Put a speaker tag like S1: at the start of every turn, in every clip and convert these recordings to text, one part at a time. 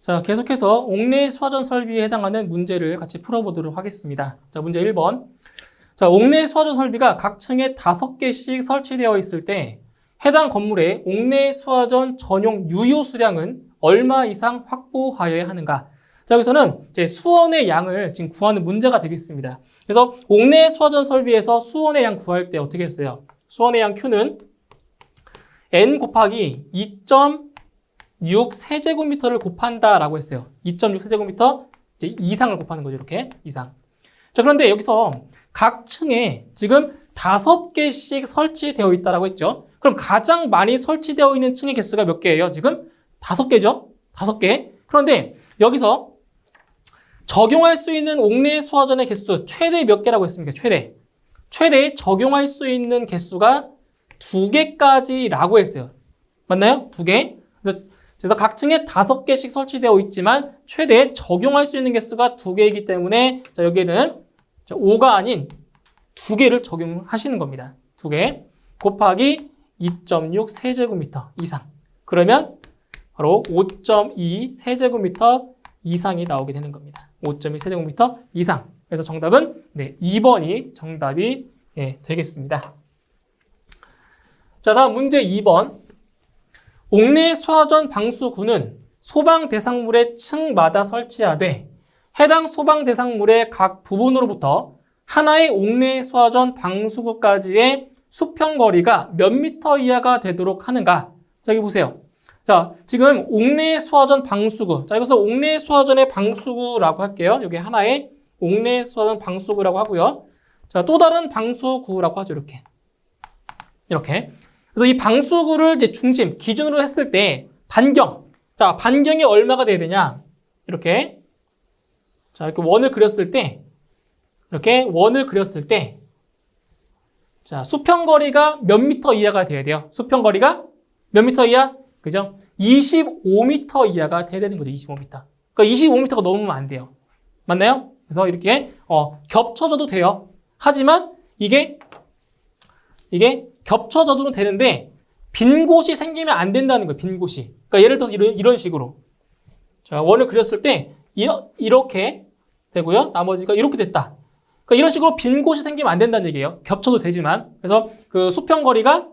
S1: 자, 계속해서 옥내 수화전 설비에 해당하는 문제를 같이 풀어보도록 하겠습니다. 자, 문제 1번. 자, 옥내 수화전 설비가 각 층에 5개씩 설치되어 있을 때 해당 건물의 옥내 수화전 전용 유효 수량은 얼마 이상 확보하여야 하는가? 자, 여기서는 이제 수원의 양을 지금 구하는 문제가 되겠습니다. 그래서 옥내 수화전 설비에서 수원의 양 구할 때 어떻게 했어요? 수원의 양 Q는 N 곱하기 2.6 세제곱미터를 곱한다라고 했어요. 2.6 세제곱미터 이상을 곱하는 거죠. 이렇게 이상. 자, 그런데 여기서 각 층에 지금 5개씩 설치되어 있다라고 했죠. 그럼 가장 많이 설치되어 있는 층의 개수가 몇 개예요? 지금 5개죠. 5개. 그런데 여기서 적용할 수 있는 옥내 수화전의 개수 최대 몇 개라고 했습니까? 최대 적용할 수 있는 개수가 2개까지라고 했어요. 맞나요? 2개. 그래서 각 층에 5개씩 설치되어 있지만 최대 적용할 수 있는 개수가 2개이기 때문에 자, 여기에는 5가 아닌 2개를 적용하시는 겁니다. 2개 곱하기 2.6 세제곱미터 이상. 그러면 바로 5.2 세제곱미터 이상이 나오게 되는 겁니다. 5.2 세제곱미터 이상. 그래서 정답은 2번이 정답이 되겠습니다. 자, 다음 문제 2번. 옥내 수화전 방수구는 소방 대상물의 층마다 설치하되 해당 소방 대상물의 각 부분으로부터 하나의 옥내 수화전 방수구까지의 수평거리가 몇 미터 이하가 되도록 하는가? 자, 여기 보세요. 자, 지금 옥내 수화전 방수구. 자, 여기서 옥내 수화전의 방수구라고 할게요. 여기 하나의 옥내 수화전 방수구라고 하고요. 자, 또 다른 방수구라고 하죠. 이렇게. 그래서 이 방수구를 이제 중심, 기준으로 했을 때 반경. 자, 반경이 얼마가 돼야 되냐? 이렇게. 자, 이렇게 원을 그렸을 때 자, 수평거리가 몇 미터 이하가 돼야 돼요? 수평거리가 몇 미터 이하? 그죠? 25m 이하가 돼야 되는 거죠. 25m. 그러니까 25m가 넘으면 안 돼요. 맞나요? 그래서 이렇게 겹쳐져도 돼요. 하지만 이게 겹쳐져도 되는데 빈 곳이 생기면 안 된다는 거예요. 빈 곳이. 그러니까 예를 들어서 이런 식으로. 자, 원을 그렸을 때 이렇게 되고요. 나머지가 이렇게 됐다. 그러니까 이런 식으로 빈 곳이 생기면 안 된다는 얘기예요. 겹쳐도 되지만. 그래서 그 수평거리가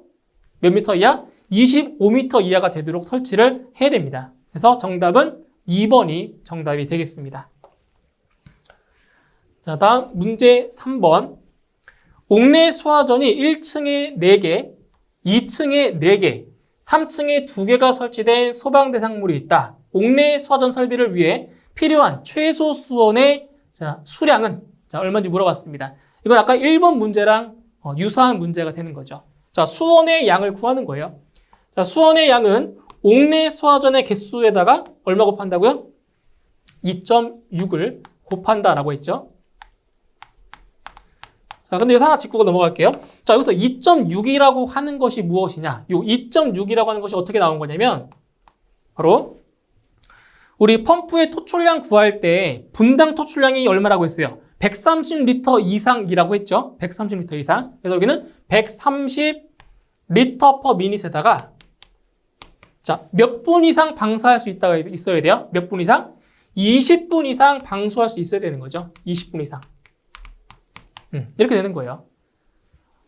S1: 몇 미터 이하? 25m 이하가 되도록 설치를 해야 됩니다. 그래서 정답은 2번이 정답이 되겠습니다. 자, 다음 문제 3번. 옥내 수화전이 1층에 4개, 2층에 4개, 3층에 2개가 설치된 소방 대상물이 있다. 옥내 수화전 설비를 위해 필요한 최소 수원의 수량은 얼마인지 물어봤습니다. 이건 아까 1번 문제랑 유사한 문제가 되는 거죠. 자, 수원의 양을 구하는 거예요. 자, 수원의 양은 옥내 수화전의 개수에다가 얼마 곱한다고요? 2.6을 곱한다라고 했죠. 자, 근데 여기서 하나 짚고 넘어갈게요. 자, 여기서 2.6이라고 하는 것이 무엇이냐? 이 2.6이라고 하는 것이 어떻게 나온 거냐면 바로 우리 펌프의 토출량 구할 때 분당 토출량이 얼마라고 했어요? 130리터 이상이라고 했죠? 130리터 이상. 그래서 여기는 130리터 per minute에다가 자, 몇 분 이상 방수할 수 있어야 돼요? 몇 분 이상? 20분 이상 방수할 수 있어야 되는 거죠. 20분 이상. 이렇게 되는 거예요.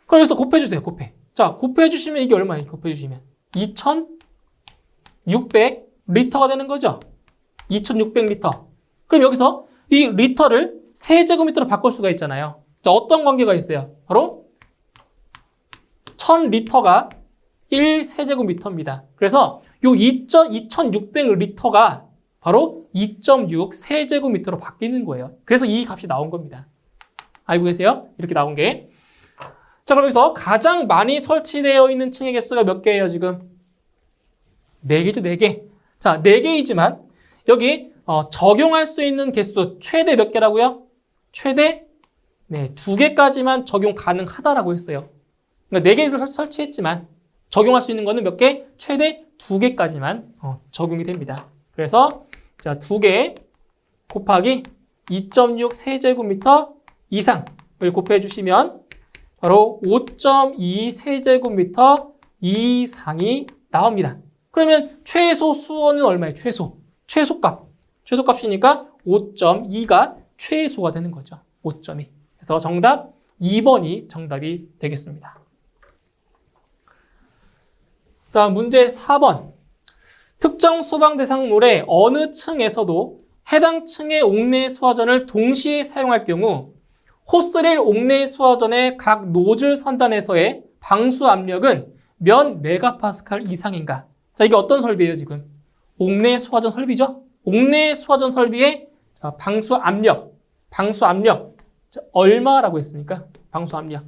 S1: 그럼 여기서 곱해주세요. 자, 곱해주시면 이게 얼마예요? 곱해주시면 2,600리터가 되는 거죠. 2,600리터. 그럼 여기서 이 리터를 세제곱미터로 바꿀 수가 있잖아요. 자, 어떤 관계가 있어요? 바로 1,000리터가 1세제곱미터입니다. 그래서 요 2,600리터가 바로 2.6 세제곱미터로 바뀌는 거예요. 그래서 이 값이 나온 겁니다. 알고 계세요? 이렇게 나온 게. 자, 그럼 여기서 가장 많이 설치되어 있는 층의 개수가 몇 개예요, 지금? 4개죠, 4개. 자, 4개이지만 여기 적용할 수 있는 개수 최대 몇 개라고요? 최대 2개까지만 적용 가능하다라고 했어요. 그러니까 4개를 설치했지만 적용할 수 있는 거는 몇 개? 최대 2개까지만 적용이 됩니다. 그래서 자, 2개 곱하기 2.6 세제곱미터 이상을 곱해 주시면 바로 5.2 세제곱미터 이상이 나옵니다. 그러면 최소 수온은 얼마예요? 최소값. 최소값이니까 5.2가 최소가 되는 거죠. 5.2. 그래서 정답 2번이 정답이 되겠습니다. 다음 문제 4번. 특정 소방 대상물의 어느 층에서도 해당 층의 옥내 수화전을 동시에 사용할 경우 호스릴 옥내 수화전의 각 노즐 선단에서의 방수 압력은 몇 메가파스칼 이상인가? 자, 이게 어떤 설비예요, 지금? 옥내 수화전 설비죠? 옥내 수화전 설비의 방수 압력. 자, 얼마라고 했습니까? 방수 압력.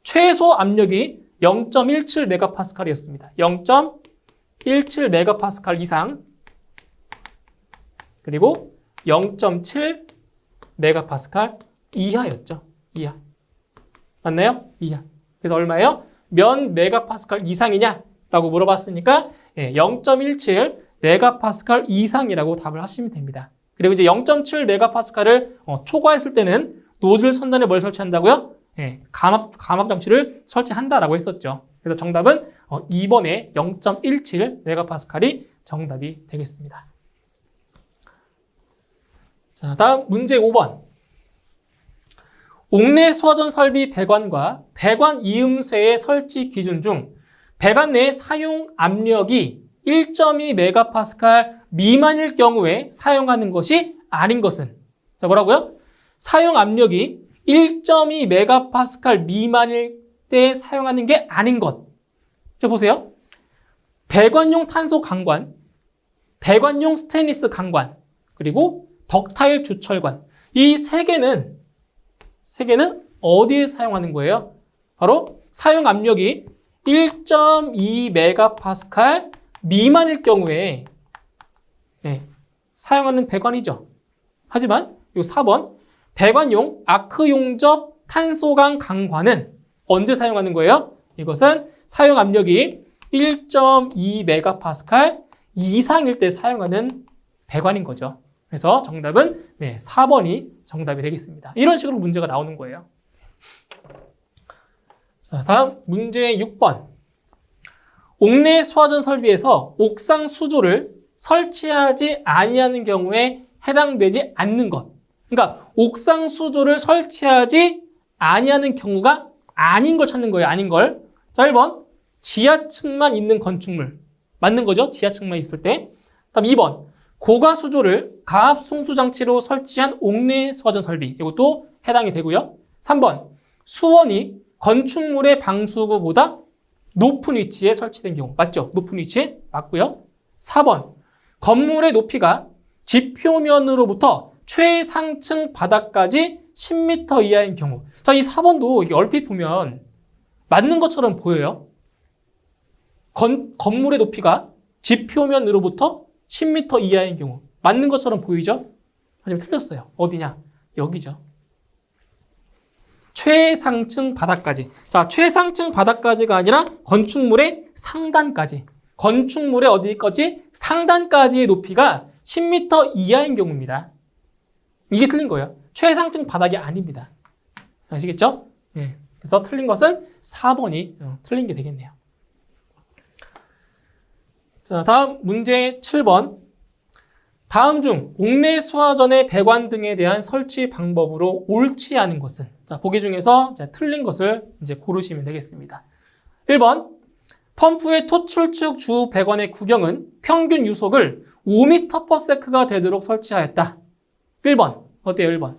S1: 최소 압력이 0.17 메가파스칼이었습니다. 0.17 메가파스칼 이상. 그리고 0.7 메가파스칼 이하였죠. 이하. 맞나요? 이하. 그래서 얼마예요? 몇 메가파스칼 이상이냐라고 물어봤으니까 0.17 메가파스칼 이상이라고 답을 하시면 됩니다. 그리고 이제 0.7 메가파스칼을 초과했을 때는 노즐 선단에 뭘 설치한다고요? 감압 장치를 설치한다라고 했었죠. 그래서 정답은 2번에 0.17 메가파스칼이 정답이 되겠습니다. 자, 다음 문제 5번. 옥내 수화전 설비 배관과 배관 이음쇠의 설치 기준 중 배관 내 사용 압력이 1.2 메가파스칼 미만일 경우에 사용하는 것이 아닌 것은, 자, 뭐라고요? 사용 압력이 1.2 메가파스칼 미만일 때 사용하는 게 아닌 것. 자, 보세요. 배관용 탄소 강관, 배관용 스테인리스 강관, 그리고 덕타일 주철관. 이 세 개는 어디에 사용하는 거예요? 바로 사용 압력이 1.2 메가파스칼 미만일 경우에 사용하는 배관이죠. 하지만 이 4번 배관용 아크 용접 탄소강 강관은 언제 사용하는 거예요? 이것은 사용 압력이 1.2 메가파스칼 이상일 때 사용하는 배관인 거죠. 그래서 정답은 4번이 정답이 되겠습니다. 이런 식으로 문제가 나오는 거예요. 자, 다음 문제 6번. 옥내 수화전 설비에서 옥상 수조를 설치하지 아니하는 경우에 해당되지 않는 것. 그러니까 옥상 수조를 설치하지 아니하는 경우가 아닌 걸 찾는 거예요. 아닌 걸. 자, 1번. 지하층만 있는 건축물. 맞는 거죠? 지하층만 있을 때. 다음 2번. 고가 수조를 가압 송수 장치로 설치한 옥내 수화전 설비. 이것도 해당이 되고요. 3번. 수원이 건축물의 방수구보다 높은 위치에 설치된 경우. 맞죠? 높은 위치에 맞고요. 4번. 건물의 높이가 지표면으로부터 최상층 바닥까지 10m 이하인 경우. 자, 이 4번도 이게 얼핏 보면 맞는 것처럼 보여요. 건물의 높이가 지표면으로부터 10m 이하인 경우. 맞는 것처럼 보이죠? 하지만 틀렸어요. 어디냐? 여기죠. 최상층 바닥까지. 자, 최상층 바닥까지가 아니라 건축물의 상단까지. 건축물의 어디까지? 상단까지의 높이가 10m 이하인 경우입니다. 이게 틀린 거예요. 최상층 바닥이 아닙니다. 아시겠죠? 그래서 틀린 것은 4번이 틀린 게 되겠네요. 자, 다음 문제 7번. 다음 중 옥내 수화전의 배관 등에 대한 설치 방법으로 옳지 않은 것은? 자, 보기 중에서 틀린 것을 이제 고르시면 되겠습니다. 1번. 펌프의 토출축 주 배관의 구경은 평균 유속을 5m/s가 되도록 설치하였다. 1번. 어때요? 1번.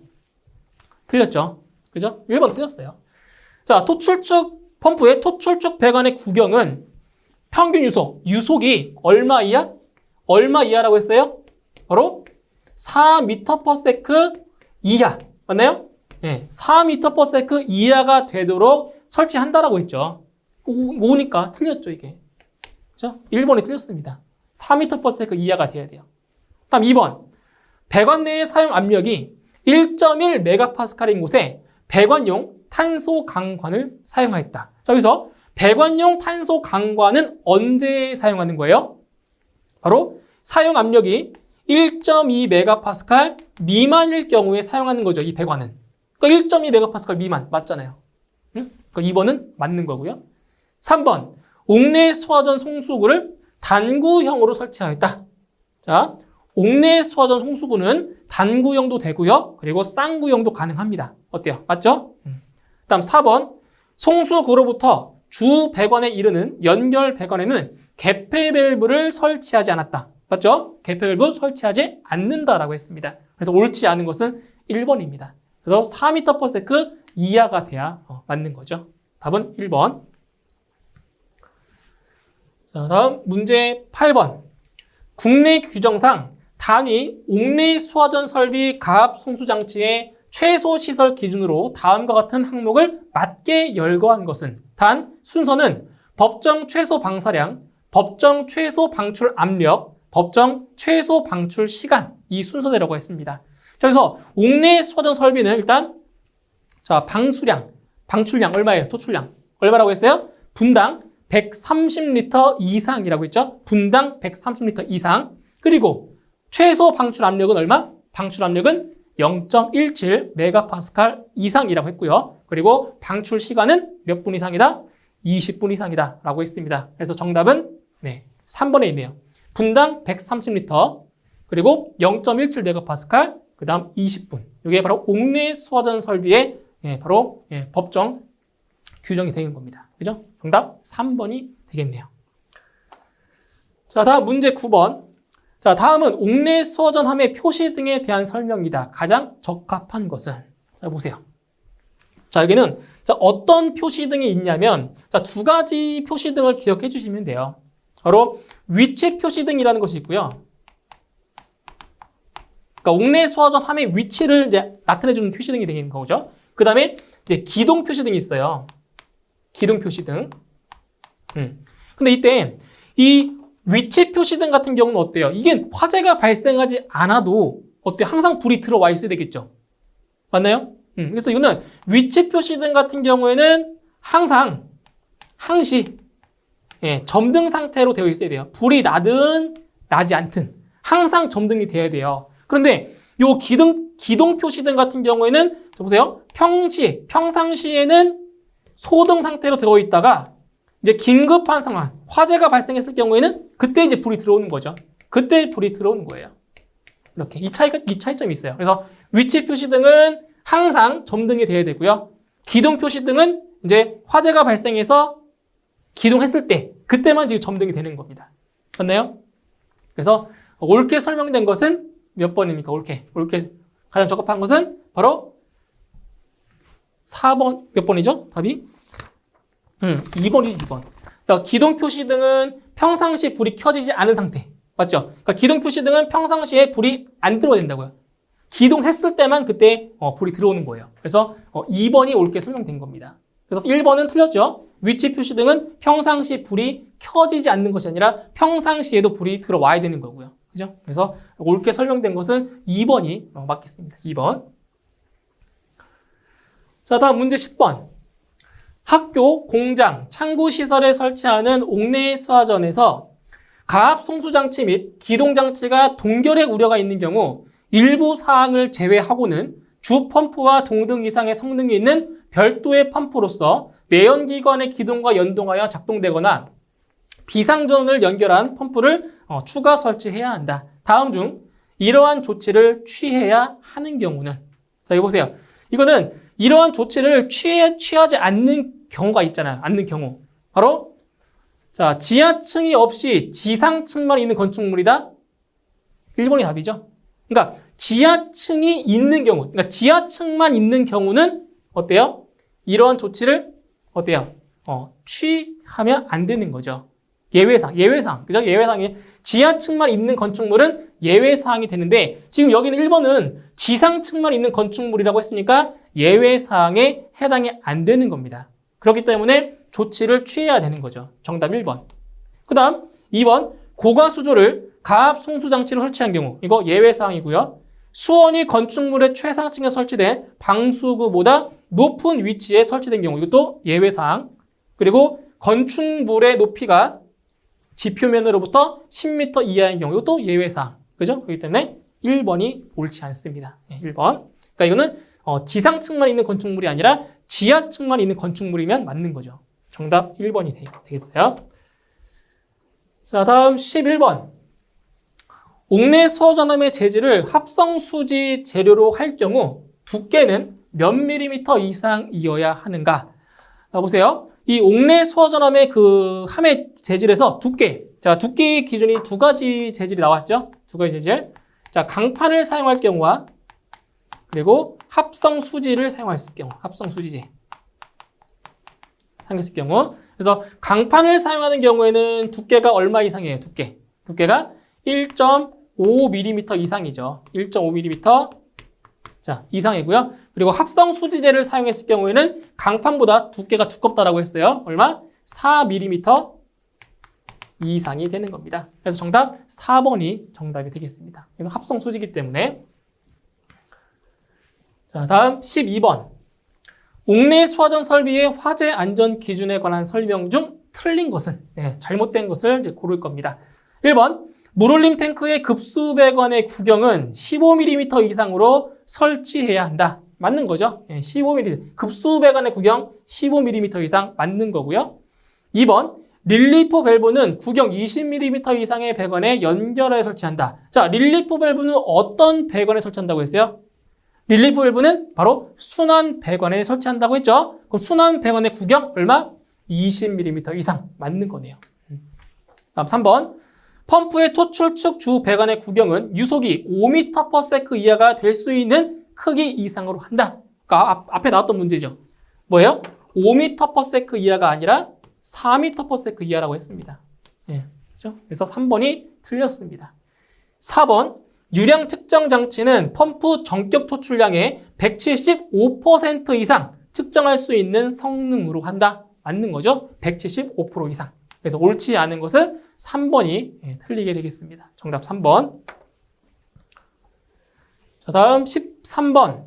S1: 틀렸죠? 그죠? 1번 틀렸어요. 자, 펌프의 토출축 배관의 구경은 평균 유속이 얼마 이하? 얼마 이하라고 했어요? 바로 4m/s 이하. 맞나요? 4m/s 이하가 되도록 설치한다라고 했죠. 5니까 틀렸죠, 이게. 그죠? 1번이 틀렸습니다. 4m/s 이하가 돼야 돼요. 다음 2번. 배관 내의 사용 압력이 1.1 메가파스칼인 곳에 배관용 탄소 강관을 사용하였다. 자, 여기서 배관용 탄소 강관은 언제 사용하는 거예요? 바로 사용 압력이 1.2 메가파스칼 미만일 경우에 사용하는 거죠, 이 배관은. 그러니까 1.2 메가파스칼 미만 맞잖아요. 그러니까 2번은 맞는 거고요. 3번. 옥내 수화전 송수구를 단구형으로 설치하였다. 자, 옥내 수화전 송수구는 단구형도 되고요. 그리고 쌍구형도 가능합니다. 어때요? 맞죠? 다음 4번. 송수구로부터 주 배관에 이르는 연결 배관에는 개폐 밸브를 설치하지 않았다. 맞죠? 개폐 밸브 설치하지 않는다라고 했습니다. 그래서 옳지 않은 것은 1번입니다. 그래서 4m/s 이하가 돼야 맞는 거죠. 답은 1번. 자, 다음 문제 8번. 국내 규정상 단위 옥내 수화전 설비 가압 송수장치의 최소 시설 기준으로 다음과 같은 항목을 맞게 열거한 것은 단 순서는 법정 최소 방사량, 법정 최소 방출 압력, 법정 최소 방출 시간 이 순서대로가 있습니다. 그래서 옥내 수화전 설비는 일단 자 방출량 얼마예요? 토출량 얼마라고 했어요? 분당 130리터 이상이라고 했죠. 분당 130리터 이상. 그리고 최소 방출 압력은 얼마? 방출 압력은 0.17 메가파스칼 이상이라고 했고요. 그리고 방출 시간은 몇 분 이상이다? 20분 이상이다 라고 했습니다. 그래서 정답은 3번에 있네요. 분당 130리터 그리고 0.17 메가파스칼 그 다음 20분. 이게 바로 옥내 수화전 설비의 바로 법정 규정이 되는 겁니다. 그죠? 정답 3번이 되겠네요. 자, 다음 문제 9번. 자, 다음은 옥내 수화전 함의 표시 등에 대한 설명이다. 가장 적합한 것은. 자, 보세요. 자, 여기는 자, 어떤 표시 등이 있냐면 자, 두 가지 표시 등을 기억해 주시면 돼요. 바로 위치 표시 등이라는 것이 있고요. 그러니까 옥내 수화전 함의 위치를 이제 나타내 주는 표시 등이 되는 거죠. 그다음에 이제 기동 표시 등이 있어요. 기동 표시등. 근데 이때 이 위치 표시등 같은 경우는 어때요? 이게 화재가 발생하지 않아도 어때요? 항상 불이 들어와 있어야 되겠죠. 맞나요? 그래서 이거는 위치 표시등 같은 경우에는 항상 항시 점등 상태로 되어 있어야 돼요. 불이 나든 나지 않든 항상 점등이 돼야 돼요. 그런데 요 기동 표시등 같은 경우에는 보세요. 평상시에는 소등 상태로 되어 있다가 이제 긴급한 상황, 화재가 발생했을 경우에는 그때 이제 불이 들어오는 거죠. 그때 불이 들어오는 거예요. 이렇게 이 차이점이 있어요. 그래서 위치 표시등은 항상 점등이 돼야 되고요. 기동 표시등은 이제 화재가 발생해서 기동했을 때 그때만 지금 점등이 되는 겁니다. 맞나요? 그래서 옳게 설명된 것은 몇 번입니까? 옳게 가장 적합한 것은 바로 4번 몇 번이죠? 답이 2번이죠. 2번. 그래서 기동 표시등은 평상시 불이 켜지지 않은 상태. 맞죠? 그러니까 기동 표시등은 평상시에 불이 안 들어야 된다고요. 기동했을 때만 그때 불이 들어오는 거예요. 그래서 2번이 옳게 설명된 겁니다. 그래서 1번은 틀렸죠. 위치 표시등은 평상시 불이 켜지지 않는 것이 아니라 평상시에도 불이 들어와야 되는 거고요. 그죠? 그래서 옳게 설명된 것은 2번이 맞겠습니다. 2번. 자, 다음 문제 10번. 학교, 공장, 창고 시설에 설치하는 옥내 수화전에서 가압 송수장치 및 기동장치가 동결의 우려가 있는 경우 일부 사항을 제외하고는 주 펌프와 동등 이상의 성능이 있는 별도의 펌프로서 내연기관의 기동과 연동하여 작동되거나 비상전원을 연결한 펌프를 추가 설치해야 한다. 다음 중 이러한 조치를 취해야 하는 경우는 자, 이거 보세요. 이거는 이러한 조치를 취하지 않는 경우가 있잖아요. 않는 경우. 바로 자, 지하층이 없이 지상층만 있는 건축물이다. 1번이 답이죠. 그러니까 지하층이 있는 경우, 그러니까 지하층만 있는 경우는 어때요? 이러한 조치를 어때요? 취하면 안 되는 거죠. 예외상, 그죠? 예외상이 지하층만 있는 건축물은 예외사항이 되는데 지금 여기는 1번은 지상층만 있는 건축물이라고 했으니까 예외사항에 해당이 안 되는 겁니다. 그렇기 때문에 조치를 취해야 되는 거죠. 정답 1번. 그 다음 2번 고가수조를 가압 송수장치를 설치한 경우 이거 예외사항이고요. 수원이 건축물의 최상층에 설치된 방수구보다 높은 위치에 설치된 경우 이것도 예외사항. 그리고 건축물의 높이가 지표면으로부터 10m 이하인 경우 이것도 예외사항. 그죠? 그렇기 때문에 1번이 옳지 않습니다. 1번. 그러니까 이거는 지상층만 있는 건축물이 아니라 지하층만 있는 건축물이면 맞는 거죠. 정답 1번이 되겠어요. 자, 다음 11번. 옥내 수화전함의 재질을 합성수지 재료로 할 경우 두께는 몇 밀리미터 이상이어야 하는가? 자, 보세요. 이 옥내 수화전함의 그 함의 재질에서 두께. 자, 두께의 기준이 두 가지 재질이 나왔죠? 두 가지 재질. 자, 강판을 사용할 경우와 그리고 합성수지를 사용했을 경우. 합성수지제. 사용했을 경우. 그래서 강판을 사용하는 경우에는 두께가 얼마 이상이에요? 두께가 1.5mm 이상이죠. 1.5mm 자, 이상이고요. 그리고 합성수지제를 사용했을 경우에는 강판보다 두께가 두껍다라고 했어요. 얼마? 4mm 이상이 되는 겁니다. 그래서 정답 4번이 정답이 되겠습니다. 이건 합성수지이기 때문에. 자, 다음 12번. 옥내 수화전 설비의 화재 안전 기준에 관한 설명 중 틀린 것은? 네, 잘못된 것을 이제 고를 겁니다. 1번. 물올림 탱크의 급수배관의 구경은 15mm 이상으로 설치해야 한다. 맞는 거죠? 15mm. 급수배관의 구경 15mm 이상 맞는 거고요. 2번. 릴리프 밸브는 구경 20mm 이상의 배관에 연결하여 설치한다. 자, 릴리프 밸브는 어떤 배관에 설치한다고 했어요? 릴리프 밸브는 바로 순환 배관에 설치한다고 했죠? 그럼 순환 배관의 구경 얼마? 20mm 이상 맞는 거네요. 다음 3번. 펌프의 토출 측 주 배관의 구경은 유속이 5m/s 이하가 될 수 있는 크기 이상으로 한다. 그러니까 앞에 나왔던 문제죠. 뭐예요? 5m/s 이하가 아니라 4m/s 이하라고 했습니다. 예, 그렇죠? 그래서 3번이 틀렸습니다. 4번. 유량 측정 장치는 펌프 전격 토출량의 175% 이상 측정할 수 있는 성능으로 한다. 맞는 거죠? 175% 이상. 그래서 옳지 않은 것은 3번이 틀리게 되겠습니다. 정답 3번. 자, 다음 13번.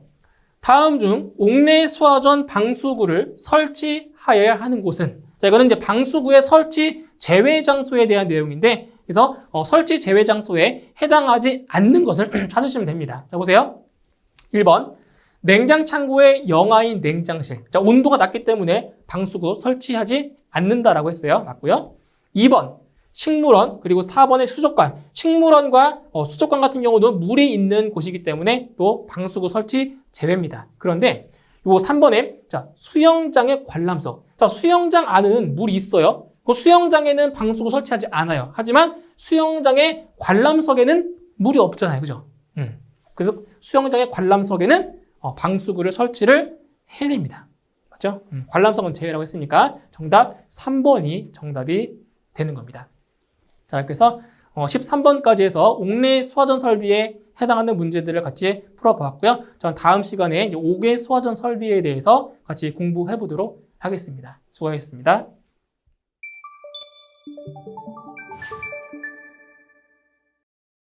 S1: 다음 중 옥내 수화전 방수구를 설치하여야 하는 곳은? 자, 이거는 이제 방수구의 설치 제외 장소에 대한 내용인데, 그래서 설치 제외 장소에 해당하지 않는 것을 찾으시면 됩니다. 자, 보세요. 1번. 냉장 창고의 영하인 냉장실. 자, 온도가 낮기 때문에 방수구 설치하지 않는다라고 했어요. 맞고요. 2번. 식물원, 그리고 4번의 수족관. 식물원과 수족관 같은 경우도 물이 있는 곳이기 때문에 또 방수구 설치 제외입니다. 그런데 요 3번에 자, 수영장의 관람석. 자, 수영장 안에는 물이 있어요. 그 수영장에는 방수구 설치하지 않아요. 하지만 수영장의 관람석에는 물이 없잖아요. 그죠? 그래서 수영장의 관람석에는 방수구를 설치를 해야 됩니다. 맞죠? 관람석은 제외라고 했으니까 정답 3번이 정답이 되는 겁니다. 자, 그래서 13번까지 해서 옥내 수화전 설비에 해당하는 문제들을 같이 풀어보았고요. 전 다음 시간에 이제 옥외 수화전 설비에 대해서 같이 공부해 보도록 하겠습니다. 수고하셨습니다.